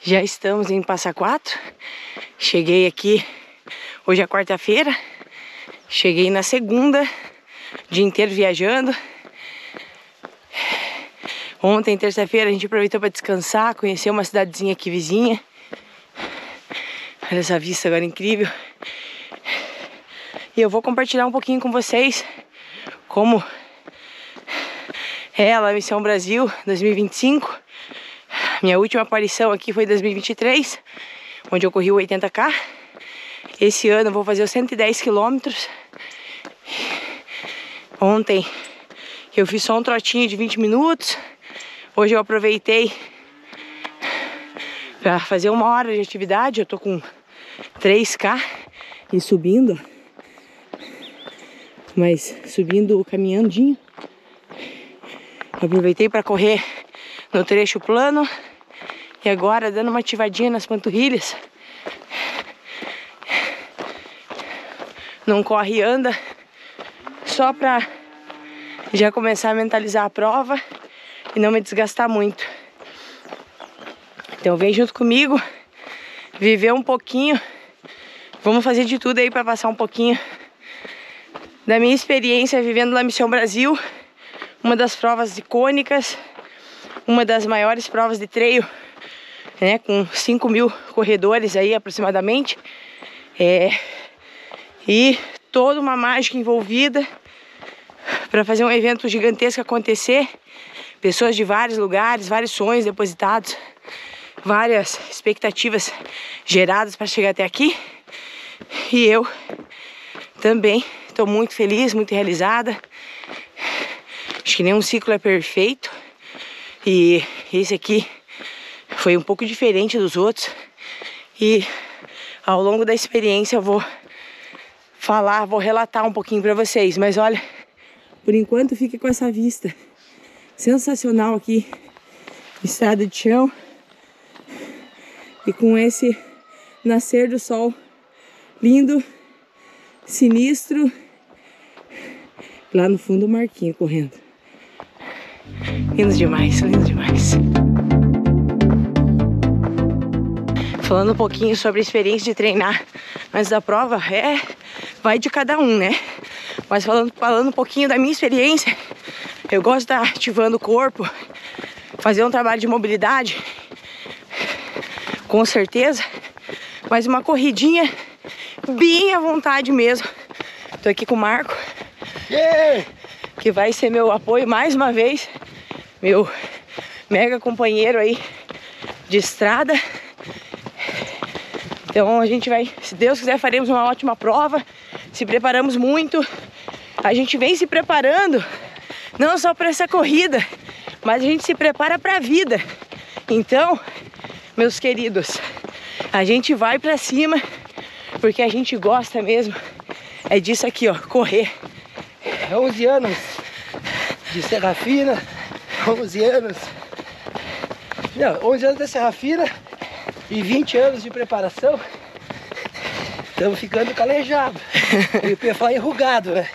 Já estamos em Passa Quatro. Cheguei aqui, hoje é quarta-feira. Cheguei na segunda, dia inteiro viajando. Ontem, terça-feira, a gente aproveitou para descansar, conhecer uma cidadezinha aqui vizinha. Olha essa vista agora incrível. E eu vou compartilhar um pouquinho com vocês como é a Missão Brasil 2025. Minha última aparição aqui foi em 2023, onde eu corri o 80K. Esse ano eu vou fazer os 110 quilômetros. Ontem eu fiz só um trotinho de 20 minutos. Hoje eu aproveitei para fazer 1 hora de atividade. Eu tô com 3K e subindo, mas subindo caminhandinho. Aproveitei para correr no trecho plano e agora dando uma ativadinha nas panturrilhas. Não corre e anda, só para já começar a mentalizar a prova e não me desgastar muito. Então vem junto comigo, viver um pouquinho. Vamos fazer de tudo aí para passar um pouquinho da minha experiência vivendo na Missão Brasil. Uma das provas icônicas, uma das maiores provas de trail, né, com 5.000 corredores aí aproximadamente. E toda uma mágica envolvida para fazer um evento gigantesco acontecer. Pessoas de vários lugares, vários sonhos depositados, várias expectativas geradas para chegar até aqui. E eu também estou muito feliz, muito realizada. Acho que nenhum ciclo é perfeito. E esse aqui foi um pouco diferente dos outros. E ao longo da experiência eu vou relatar um pouquinho para vocês. Mas olha, por enquanto fique com essa vista sensacional aqui, estrada de chão. E com esse nascer do sol lindo, sinistro. Lá no fundo o Marquinho correndo. Lindo demais, lindo demais. Falando um pouquinho sobre a experiência de treinar antes da prova, vai de cada um, né? Mas falando um pouquinho da minha experiência, eu gosto de estar ativando o corpo, fazer um trabalho de mobilidade, com certeza, mas uma corridinha bem à vontade mesmo. Tô aqui com o Marco, que vai ser meu apoio mais uma vez, meu mega companheiro aí de estrada. Então a gente vai, se Deus quiser, faremos uma ótima prova. Se preparamos muito. A gente vem se preparando não só para essa corrida, mas a gente se prepara para a vida. Então, meus queridos, a gente vai para cima porque a gente gosta mesmo. É disso aqui, ó, correr. 11 anos de Serrafina, 11 anos. Não, 11 anos de Serrafina e 20 anos de preparação. Estamos ficando calejado. Eu ia falar enrugado, né?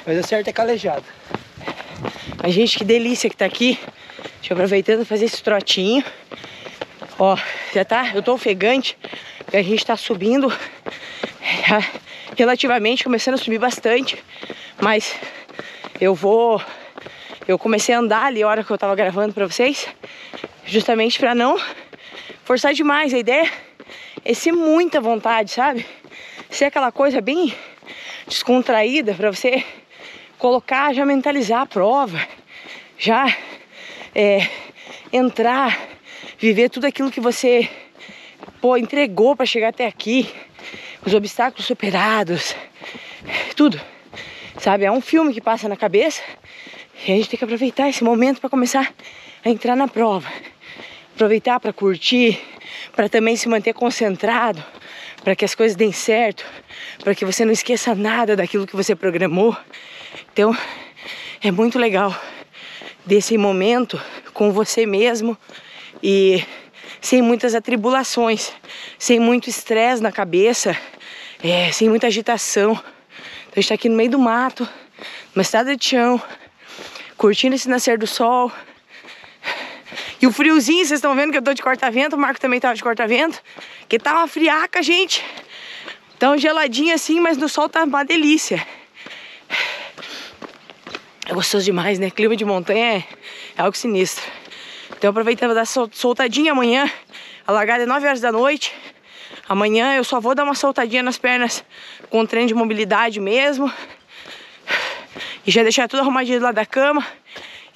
Mas o certo é calejado. A gente, que delícia que tá aqui. Deixa eu aproveitando fazer esse trotinho. Ó, já tá, eu tô ofegante, porque a gente tá subindo relativamente, começando a subir bastante. Mas eu comecei a andar ali a hora que eu tava gravando pra vocês, justamente pra não forçar demais. A ideia é ser muita vontade, sabe? Ser aquela coisa bem descontraída pra você colocar, já mentalizar a prova, já entrar, viver tudo aquilo que você entregou pra chegar até aqui, os obstáculos superados, tudo, sabe? É um filme que passa na cabeça e a gente tem que aproveitar esse momento para começar a entrar na prova, aproveitar para curtir, para também se manter concentrado, para que as coisas deem certo, para que você não esqueça nada daquilo que você programou. Então é muito legal desse momento com você mesmo e sem muitas atribulações, sem muito estresse na cabeça, sem muita agitação. Então a gente tá aqui no meio do mato, numa estrada de chão, curtindo esse nascer do sol, E o friozinho, vocês estão vendo que eu tô de corta-vento, o Marco também tava de corta-vento, que tá uma friaca, gente. Tão geladinho assim, mas no sol tá uma delícia. É gostoso demais, né? Clima de montanha é algo sinistro. Então aproveitando dar soltadinha amanhã. A largada é 9 horas da noite. Amanhã eu só vou dar uma soltadinha nas pernas com treino de mobilidade mesmo. E já deixar tudo arrumadinho lá da cama.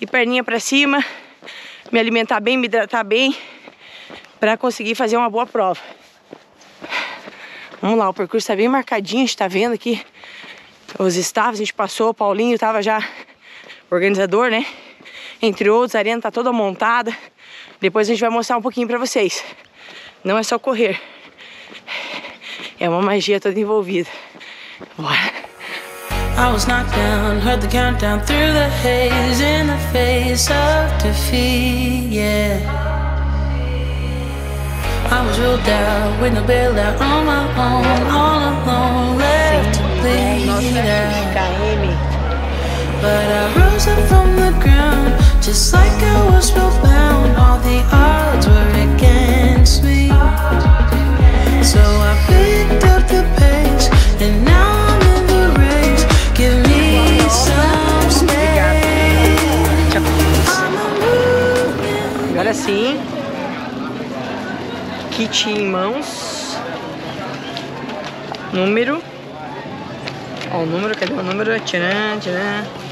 E perninha pra cima. Me alimentar bem, me hidratar bem. Pra conseguir fazer uma boa prova. Vamos lá, o percurso tá bem marcadinho. A gente tá vendo aqui os staffs. A gente passou, o Paulinho tava já organizador, né? Entre outros, a arena tá toda montada. Depois a gente vai mostrar um pouquinho pra vocês. Não é só correr. É uma magia toda envolvida. Bora. I was knocked down, heard the countdown through the haze in the face of defeat, yeah. I was ruled out with no bailout on my own, all alone, left to bleed out. But I rose up from the ground, just like I was spellbound. All the odds were against me, so I picked up the pace, and now I'm in the race. Give me some space. Agora sim, kit em mãos, número, ó o número, cadê o número? Tcharam, tcharam.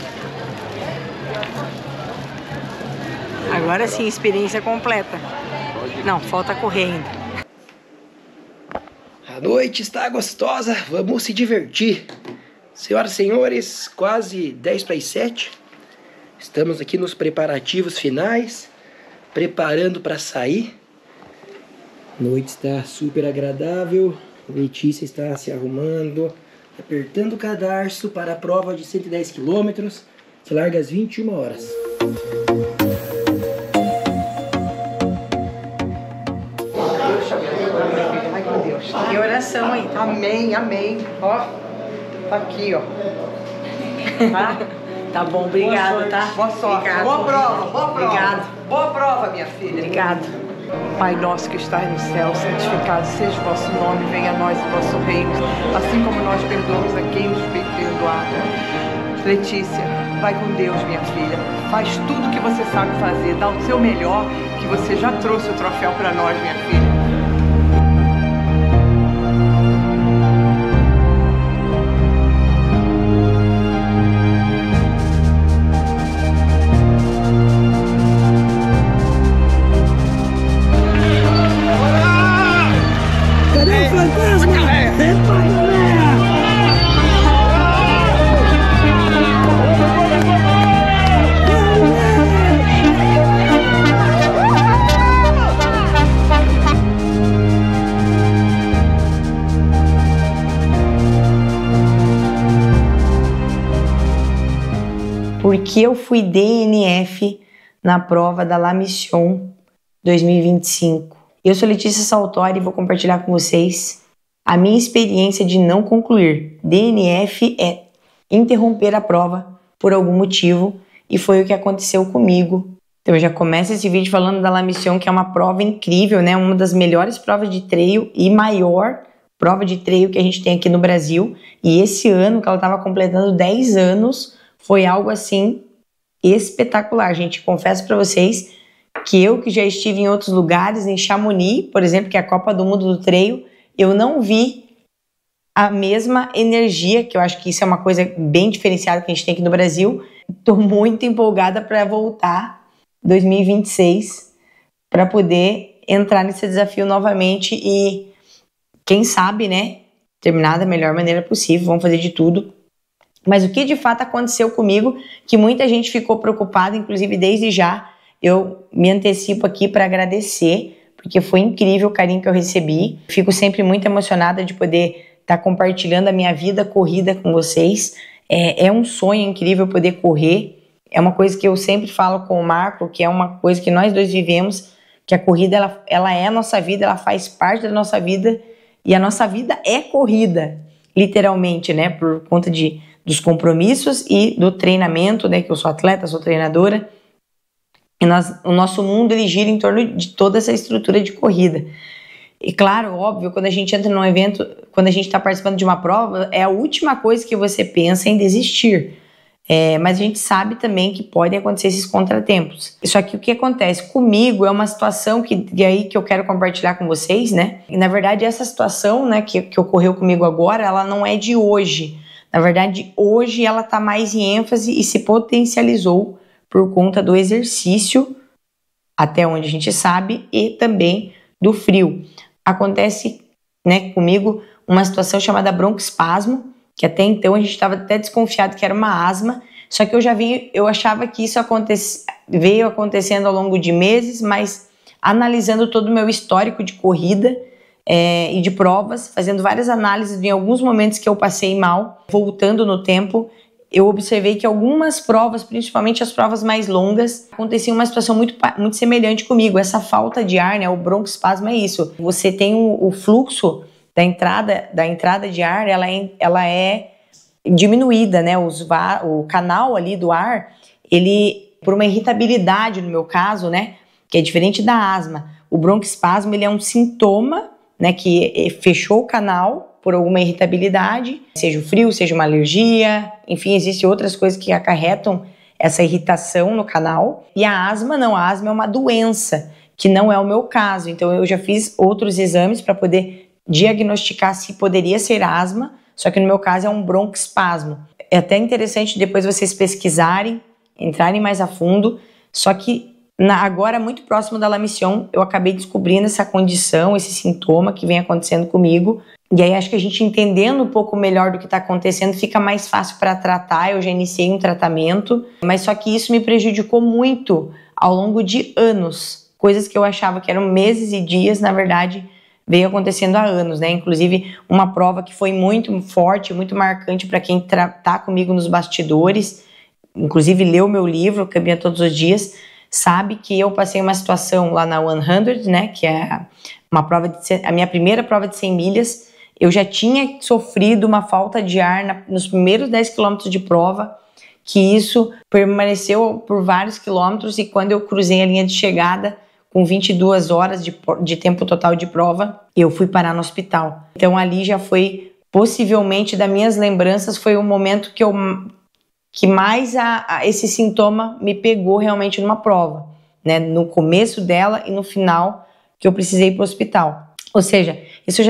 Agora sim, experiência completa. Não, falta correr ainda. A noite está gostosa, vamos se divertir. Senhoras e senhores, quase 10 para as 7. Estamos aqui nos preparativos finais, preparando para sair. A noite está super agradável. Letícia está se arrumando, apertando o cadarço para a prova de 110 km, que larga às 21 horas. Que oração aí, tá? Amém, amém. Ó, tá aqui, ó. Tá? Tá bom, obrigada, tá? Boa sorte. Obrigado. Boa prova, boa prova. Obrigado. Boa prova, minha filha. Obrigado. Pai nosso que estás no céu, santificado seja o vosso nome, venha a nós o vosso reino, assim como nós perdoamos a quem nos tem perdoado. Letícia, vai com Deus, minha filha. Faz tudo o que você sabe fazer, dá o seu melhor, que você já trouxe o troféu para nós, minha filha. Porque eu fui DNF na prova da La Mission 2025. Eu sou Letícia Saltori e vou compartilhar com vocês a minha experiência de não concluir. DNF é interromper a prova por algum motivo e foi o que aconteceu comigo. Então eu já começo esse vídeo falando da La Mission, que é uma prova incrível, né? Uma das melhores provas de trail e maior prova de trail que a gente tem aqui no Brasil. E esse ano, que ela estava completando 10 anos, foi algo assim espetacular, gente. Confesso para vocês que eu, que já estive em outros lugares, em Chamonix, por exemplo, que é a Copa do Mundo do Trail, eu não vi a mesma energia, que eu acho que isso é uma coisa bem diferenciada que a gente tem aqui no Brasil. Estou muito empolgada para voltar 2026 para poder entrar nesse desafio novamente e, quem sabe, né, terminar da melhor maneira possível. Vamos fazer de tudo. Mas o que de fato aconteceu comigo, que muita gente ficou preocupada, inclusive desde já, eu me antecipo aqui para agradecer, porque foi incrível o carinho que eu recebi. Fico sempre muito emocionada de poder estar compartilhando a minha vida corrida com vocês. É um sonho incrível poder correr. É uma coisa que eu sempre falo com o Marco, que é uma coisa que nós dois vivemos, que a corrida ela é a nossa vida, ela faz parte da nossa vida, e a nossa vida é corrida, literalmente, né? Por conta dos compromissos e do treinamento, né? Que eu sou atleta, sou treinadora. E o nosso mundo, ele gira em torno de toda essa estrutura de corrida. E claro, óbvio, quando a gente entra num evento, quando a gente está participando de uma prova, é a última coisa que você pensa em desistir. Mas a gente sabe também que podem acontecer esses contratempos. Só que o que acontece comigo é uma situação que eu quero compartilhar com vocês, né? E na verdade essa situação, né, que ocorreu comigo agora, ela não é de hoje. Na verdade, hoje ela está mais em ênfase e se potencializou por conta do exercício, até onde a gente sabe, e também do frio. Acontece, né, comigo uma situação chamada broncoespasmo, que até então a gente estava até desconfiado que era uma asma, só que eu achava que isso veio acontecendo ao longo de meses, mas analisando todo o meu histórico de corrida e de provas, fazendo várias análises em alguns momentos que eu passei mal, voltando no tempo, eu observei que algumas provas, principalmente as provas mais longas, acontecia uma situação muito semelhante comigo. Essa falta de ar, né, o broncoespasmo é isso. Você tem o fluxo da entrada de ar, ela é diminuída, né? O canal ali do ar, ele, por uma irritabilidade no meu caso, né, que é diferente da asma, o broncoespasmo, ele é um sintoma, né, que fechou o canal por alguma irritabilidade, seja o frio, seja uma alergia, enfim, existem outras coisas que acarretam essa irritação no canal. E a asma não, a asma é uma doença, que não é o meu caso. Então eu já fiz outros exames para poder diagnosticar se poderia ser asma, só que no meu caso é um broncoespasmo. É até interessante depois vocês pesquisarem, entrarem mais a fundo, só que agora, muito próximo da La Mission, eu acabei descobrindo essa condição, esse sintoma que vem acontecendo comigo. E aí acho que a gente entendendo um pouco melhor do que está acontecendo, fica mais fácil para tratar. Eu já iniciei um tratamento, mas só que isso me prejudicou muito ao longo de anos. Coisas que eu achava que eram meses e dias, na verdade, veio acontecendo há anos, né? Inclusive, uma prova que foi muito forte, muito marcante para quem tá comigo nos bastidores, inclusive leu meu livro, Caminha Todos os Dias, sabe que eu passei uma situação lá na 100, né, que é a minha primeira prova de 100 milhas, eu já tinha sofrido uma falta de ar nos primeiros 10 quilômetros de prova, que isso permaneceu por vários quilômetros, e quando eu cruzei a linha de chegada, com 22 horas de tempo total de prova, eu fui parar no hospital. Então ali já foi, possivelmente, das minhas lembranças, foi o momento que mais esse sintoma me pegou realmente numa prova, né? No começo dela e no final, que eu precisei ir para o hospital. Ou seja, isso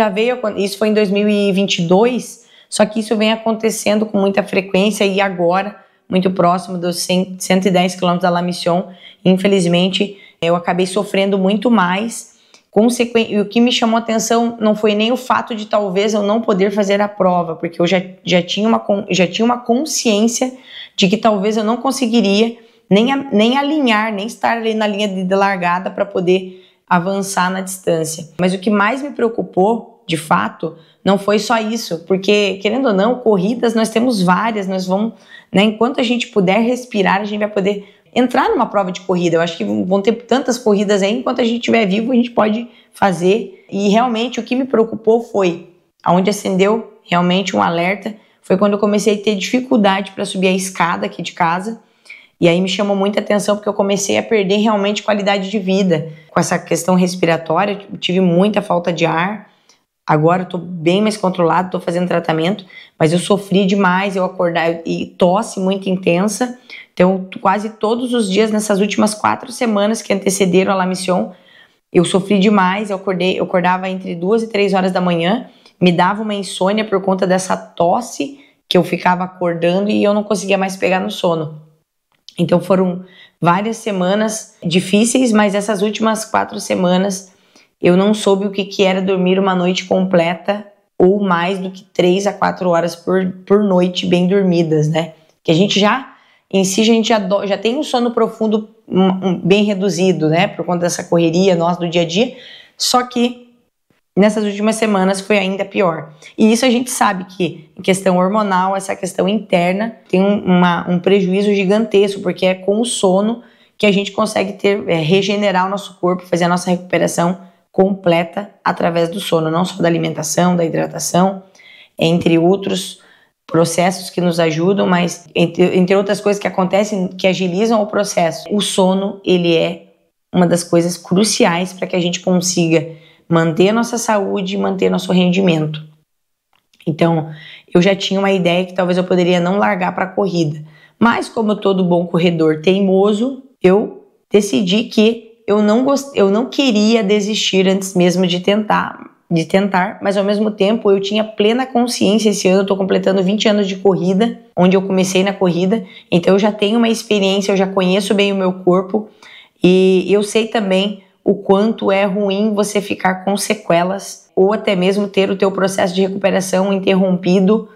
foi em 2022, só que isso vem acontecendo com muita frequência e agora, muito próximo dos 110 km da La Mission, infelizmente, eu acabei sofrendo muito mais. E o que me chamou a atenção não foi nem o fato de talvez eu não poder fazer a prova, porque eu já tinha uma consciência de que talvez eu não conseguiria nem alinhar, nem estar ali na linha de largada para poder avançar na distância. Mas o que mais me preocupou, de fato, não foi só isso, porque, querendo ou não, corridas nós temos várias, nós vamos, né, enquanto a gente puder respirar, a gente vai poder entrar numa prova de corrida. Eu acho que vão ter tantas corridas aí, enquanto a gente estiver vivo, a gente pode fazer. E realmente o que me preocupou foi, aonde acendeu realmente um alerta, foi quando eu comecei a ter dificuldade para subir a escada aqui de casa. E aí me chamou muita atenção, porque eu comecei a perder realmente qualidade de vida. Com essa questão respiratória, eu tive muita falta de ar. Agora eu tô bem mais controlado, tô fazendo tratamento, mas eu sofri demais, eu acordar e tosse muito intensa. Então, quase todos os dias, nessas últimas 4 semanas que antecederam a La Mission, eu sofri demais, eu acordava entre 2 e 3 horas da manhã, me dava uma insônia por conta dessa tosse que eu ficava acordando e eu não conseguia mais pegar no sono. Então foram várias semanas difíceis, mas essas últimas 4 semanas eu não soube o que era dormir uma noite completa ou mais do que 3 a 4 horas por noite bem dormidas, né? Que a gente já tem um sono profundo bem reduzido, né? Por conta dessa correria nossa do dia a dia, só que nessas últimas semanas foi ainda pior. E isso a gente sabe que, em questão hormonal, essa questão interna tem um prejuízo gigantesco, porque é com o sono que a gente consegue regenerar o nosso corpo, fazer a nossa recuperação completa através do sono, não só da alimentação, da hidratação, entre outros processos que nos ajudam, mas entre outras coisas que acontecem, que agilizam o processo, o sono, ele é uma das coisas cruciais para que a gente consiga manter a nossa saúde e manter nosso rendimento. Então, eu já tinha uma ideia que talvez eu poderia não largar para a corrida, mas como todo bom corredor teimoso, eu decidi que eu não queria desistir antes mesmo de tentar, mas ao mesmo tempo eu tinha plena consciência. Esse ano eu estou completando 20 anos de corrida, onde eu comecei na corrida, então eu já tenho uma experiência, eu já conheço bem o meu corpo e eu sei também o quanto é ruim você ficar com sequelas ou até mesmo ter o teu processo de recuperação interrompido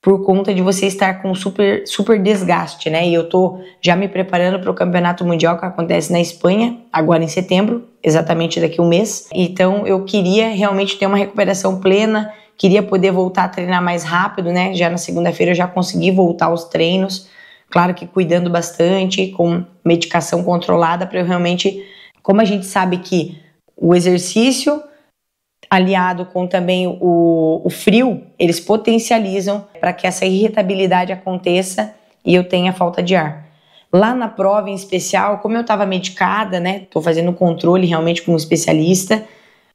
por conta de você estar com super desgaste, né? E eu tô já me preparando para o Campeonato Mundial que acontece na Espanha, agora em setembro, exatamente daqui a um mês. Então eu queria realmente ter uma recuperação plena, queria poder voltar a treinar mais rápido, né? Já na segunda-feira eu já consegui voltar aos treinos, claro que cuidando bastante, com medicação controlada para eu realmente, como a gente sabe que o exercício aliado com também o frio, eles potencializam para que essa irritabilidade aconteça e eu tenha falta de ar. Lá na prova em especial, como eu estava medicada, né, estou fazendo controle realmente com um especialista,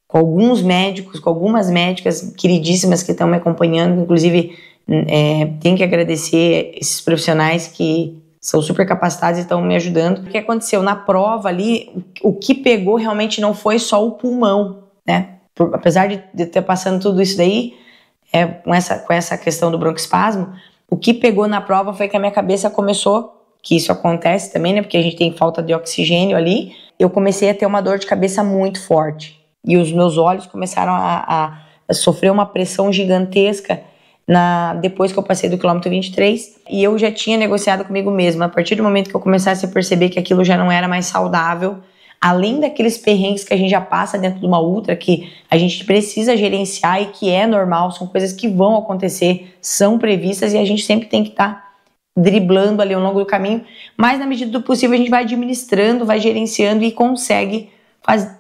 com alguns médicos, com algumas médicas queridíssimas que estão me acompanhando, inclusive tenho que agradecer esses profissionais que são super capacitados e estão me ajudando. O que aconteceu na prova ali, o que pegou realmente não foi só o pulmão, né? Apesar de ter passando tudo isso daí, com essa questão do broncoespasmo, o que pegou na prova foi que a minha cabeça começou, que isso acontece também, né, porque a gente tem falta de oxigênio ali, eu comecei a ter uma dor de cabeça muito forte, e os meus olhos começaram a sofrer uma pressão gigantesca depois que eu passei do quilômetro 23, e eu já tinha negociado comigo mesma, a partir do momento que eu começasse a perceber que aquilo já não era mais saudável, além daqueles perrengues que a gente já passa dentro de uma ultra, que a gente precisa gerenciar e que é normal, são coisas que vão acontecer, são previstas e a gente sempre tem que estar driblando ali ao longo do caminho, mas na medida do possível a gente vai administrando, vai gerenciando e consegue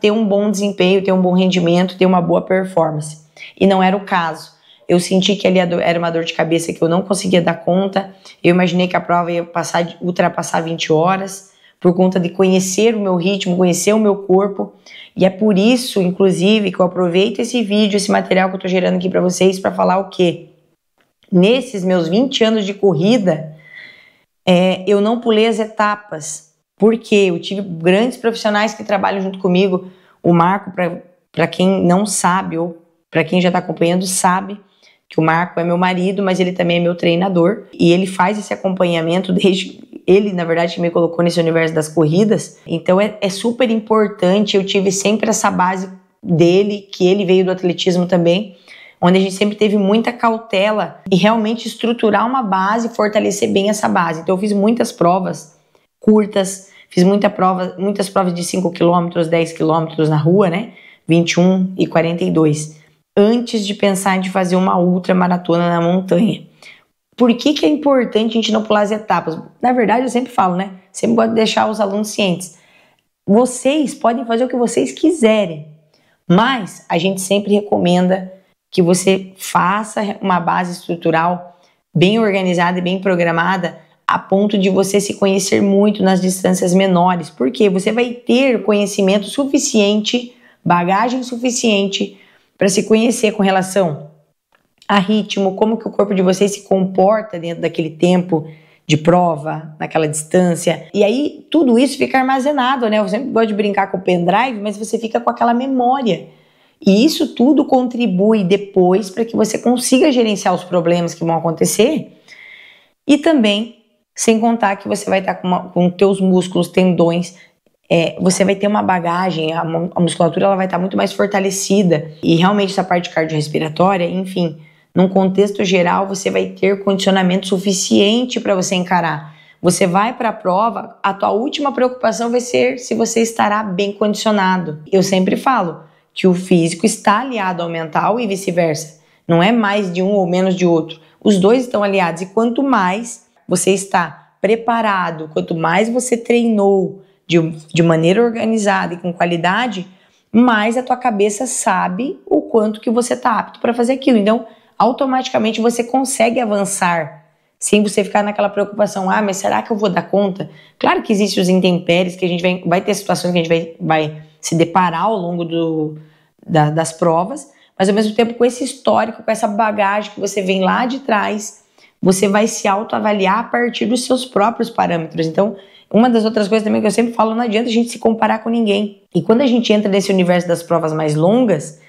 ter um bom desempenho, ter um bom rendimento, ter uma boa performance. E não era o caso. Eu senti que ali era uma dor de cabeça que eu não conseguia dar conta, eu imaginei que a prova ia ultrapassar 20 horas, por conta de conhecer o meu ritmo, conhecer o meu corpo, e é por isso, inclusive, que eu aproveito esse vídeo, esse material que eu tô gerando aqui para vocês, para falar o quê? Nesses meus 20 anos de corrida, eu não pulei as etapas, porque eu tive grandes profissionais que trabalham junto comigo. O Marco, para quem não sabe, ou para quem já está acompanhando, sabe que o Marco é meu marido, mas ele também é meu treinador, e ele faz esse acompanhamento desde... Ele, na verdade, me colocou nesse universo das corridas, então é super importante. Eu tive sempre essa base dele, que ele veio do atletismo também, onde a gente sempre teve muita cautela e realmente estruturar uma base, fortalecer bem essa base. Então eu fiz muitas provas curtas, fiz muitas provas de 5 km, 10 km na rua, né? 21 e 42, antes de pensar em fazer uma ultramaratona na montanha. Por que é importante a gente não pular as etapas? Na verdade, eu sempre falo, né? Sempre gosto de deixar os alunos cientes. Vocês podem fazer o que vocês quiserem, mas a gente sempre recomenda que você faça uma base estrutural bem organizada e bem programada, a ponto de você se conhecer muito nas distâncias menores, porque você vai ter conhecimento suficiente, bagagem suficiente para se conhecer com relação a ritmo, como que o corpo de vocês se comporta dentro daquele tempo de prova, naquela distância. E aí tudo isso fica armazenado, né? Eu sempre gosto de brincar com o pendrive, mas você fica com aquela memória. E isso tudo contribui depois para que você consiga gerenciar os problemas que vão acontecer. E também, sem contar que você vai estar com teus músculos, tendões, você vai ter uma bagagem, a musculatura ela vai estar muito mais fortalecida. E realmente essa parte cardiorrespiratória, enfim, num contexto geral, você vai ter condicionamento suficiente para você encarar. Você vai para a prova, a tua última preocupação vai ser se você estará bem condicionado. Eu sempre falo que o físico está aliado ao mental e vice-versa. Não é mais de um ou menos de outro. Os dois estão aliados e quanto mais você está preparado, quanto mais você treinou de maneira organizada e com qualidade, mais a tua cabeça sabe o quanto que você está apto para fazer aquilo. Então, automaticamente você consegue avançar, sem você ficar naquela preocupação, mas será que eu vou dar conta? Claro que existem os intempéries, que a gente vai ter situações que a gente vai se deparar ao longo das provas, mas ao mesmo tempo com esse histórico, com essa bagagem que você vem lá de trás, você vai se autoavaliar a partir dos seus próprios parâmetros. Então, uma das outras coisas também que eu sempre falo, não adianta a gente se comparar com ninguém. E quando a gente entra nesse universo das provas mais longas,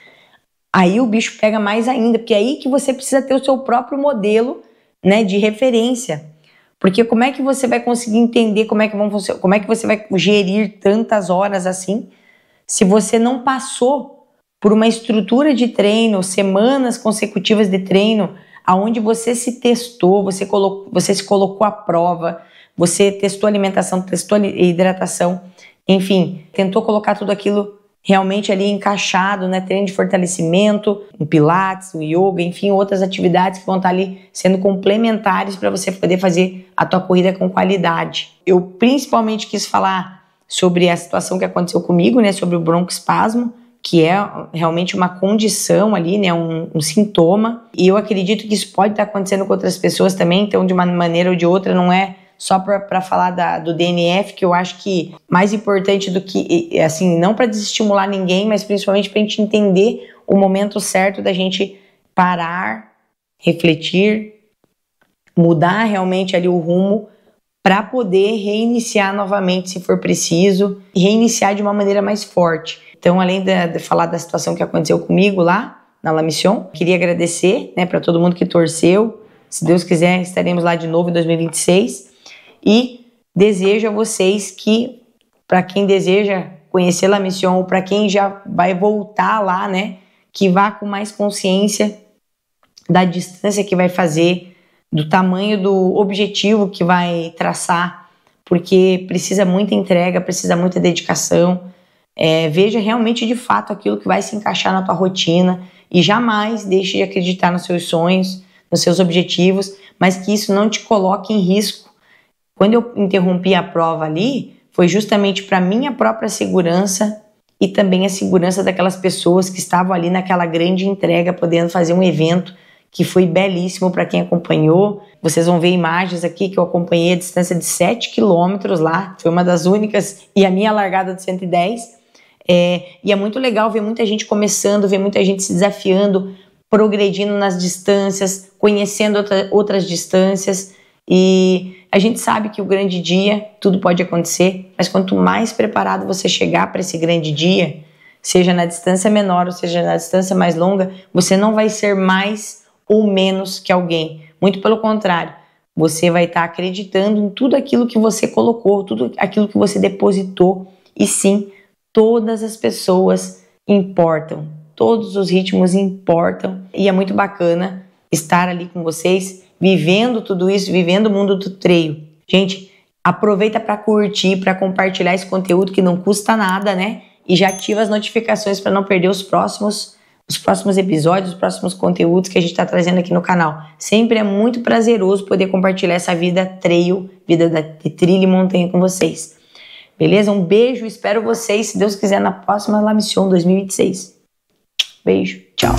aí o bicho pega mais ainda, porque é aí que você precisa ter o seu próprio modelo, né, de referência. Porque como é que você vai conseguir entender como é que você vai gerir tantas horas assim, se você não passou por uma estrutura de treino, semanas consecutivas de treino, aonde você se testou, você se colocou à prova, você testou alimentação, testou hidratação, enfim, tentou colocar tudo aquilo realmente ali encaixado, né? Treino de fortalecimento, o pilates, o yoga, enfim, outras atividades que vão estar ali sendo complementares para você poder fazer a tua corrida com qualidade. Eu principalmente quis falar sobre a situação que aconteceu comigo, né? Sobre o broncoespasmo, que é realmente uma condição ali, né? Um sintoma. E eu acredito que isso pode estar acontecendo com outras pessoas também, então de uma maneira ou de outra não é só para falar do DNF, que eu acho que mais importante do que, assim, não para desestimular ninguém, mas principalmente para a gente entender o momento certo da gente parar, refletir, mudar realmente ali o rumo para poder reiniciar novamente se for preciso e reiniciar de uma maneira mais forte. Então, além de falar da situação que aconteceu comigo lá na La Mission, queria agradecer, né, para todo mundo que torceu. Se Deus quiser, estaremos lá de novo em 2026. E desejo a vocês que, para quem deseja conhecer La Mission, ou para quem já vai voltar lá, né, que vá com mais consciência da distância que vai fazer, do tamanho do objetivo que vai traçar, porque precisa muita entrega, precisa muita dedicação. Veja realmente de fato aquilo que vai se encaixar na tua rotina e jamais deixe de acreditar nos seus sonhos, nos seus objetivos, mas que isso não te coloque em risco. Quando eu interrompi a prova ali, foi justamente para minha própria segurança e também a segurança daquelas pessoas que estavam ali naquela grande entrega, podendo fazer um evento que foi belíssimo para quem acompanhou. Vocês vão ver imagens aqui que eu acompanhei a distância de 7 quilômetros lá, foi uma das únicas, e a minha largada de 110. E é muito legal ver muita gente começando, ver muita gente se desafiando, progredindo nas distâncias, conhecendo outras distâncias. E a gente sabe que o grande dia, tudo pode acontecer, mas quanto mais preparado você chegar para esse grande dia, seja na distância menor ou seja na distância mais longa, você não vai ser mais ou menos que alguém. Muito pelo contrário, você vai estar acreditando em tudo aquilo que você colocou, tudo aquilo que você depositou. E sim, todas as pessoas importam, todos os ritmos importam. E é muito bacana estar ali com vocês, vivendo tudo isso, vivendo o mundo do trail. Gente, aproveita para curtir, para compartilhar esse conteúdo que não custa nada, né? E já ativa as notificações para não perder os próximos episódios, os próximos conteúdos que a gente está trazendo aqui no canal. Sempre é muito prazeroso poder compartilhar essa vida trail, vida de trilha e montanha com vocês. Beleza? Um beijo, espero vocês, se Deus quiser, na próxima La Mission 2026. Beijo, tchau.